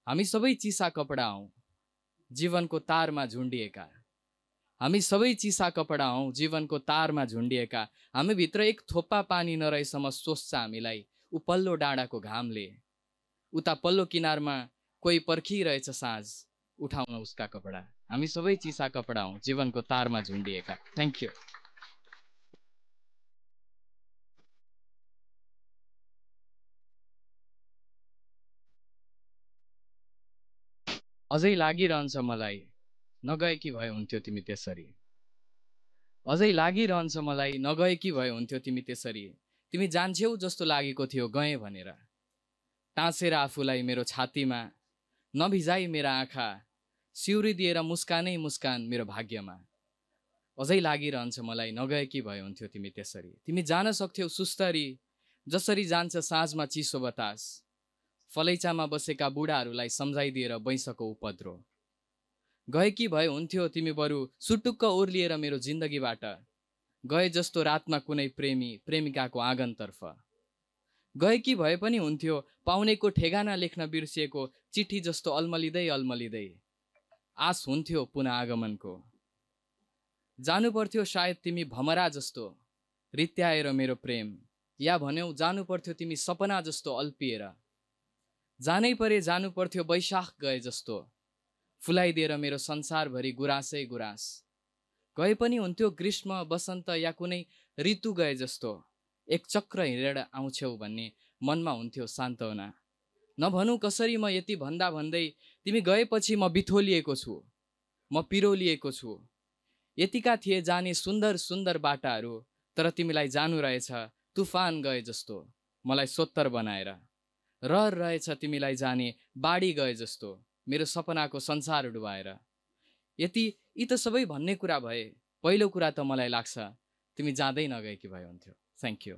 हामी सबै चिसा कपडा हौं जीवनको तारमा झुन्डिएका। हामी सबै चिसा कपडा हौं जीवनको तारमा झुन्डिएका। हामी भित्र एक थोपा पानी नरहेसम्म सोच्छ हामीलाई उपल्लो डाँडाको घामले। उता पल्लो किनारमा कोही पर्खिरहेछ साँझ, उठाउन उसका कपडा। हामी सबै चिसा कपडा हौं जीवनको तारमा झुन्डिएका। Thank you. अझै लागिरहन्छ मलाई नगएकी भए हुन्थ्यो तिमी त्यसरी। अझै लागिरहन्छ मलाई नगएकी भए हुन्थ्यो तिमी त्यसरी। तिमी जान्छेउ जस्तो लागेको थियो गएँ भनेर। टाँसेर आफूलाई मेरो छातीमा, नभिजाई मेरा आँखा, सिउरी दिएर मुस्कानै मुस्कान मेरो भाग्यमा। अझै लागिरहन्छ मलाई नगएकी भए हुन्थ्यो तिमी त्यसरी। तिमी जान सक्थ्यौ सुस्तरी, जसरी जान्छ साँझमा चिसो बतास। फलैचामा बसेका बुढाहरूलाई सम्झाइदिएर बैंसको उपद्रो। गएकी भए हुन्थ्यो तिमी बरु सुटुक्क ओर्लिएर मेरो जिन्दगीबाट। गए जस्तो रातमा कुनै प्रेमी प्रेमिकाको आँगनतर्फ। गएकी भए पनि हुन्थ्यो पाउनेको ठेगाना लेख्न बिर्सिएको चिठी जस्तो अल्मलिँदै अल्मलिँदै। आश हुन्थ्यो पुनः आगमनको। जानु पर्थ्यो सायद तिमी भमरा जस्तो रित्याएर मेरो प्रेम, या भन्यौ जानु पर्थ्यो तिमी सपना जस्तो अल्पिएर। जानै परे जानु पर्थ्यो वैशाख गए जस्तो, फुलाइदिएर मेरो संसारभरि गुरासै गुरास। गए पनि हुन्थ्यो ग्रीष्म वसन्त या कुनै ऋतु गए जस्तो, एक चक्र हिँडेर आउँछौ भन्ने मनमा हुन्थ्यो सान्त्वना। नभनौँ कसरी म यति भन्दा भन्दै तिमी गएपछि म बिथोलिएको छु, म पिरोलिएको छु। यतिका थिए जाने सुन्दर सुन्दर बाटाहरू, तर तिमीलाई जानु रहेछ तुफान गए जस्तो मलाई सोत्तर बनाएर। रहर रहेछ तिमीलाई जाने बाढी गए जस्तो मेरो सपनाको संसार डुबाएर। यी त सबै भन्ने कुरा भए, पहिलो कुरा त मलाई लाग्छ तिमी जाँदै नगएकी भए हुन्थ्यो। Thank you.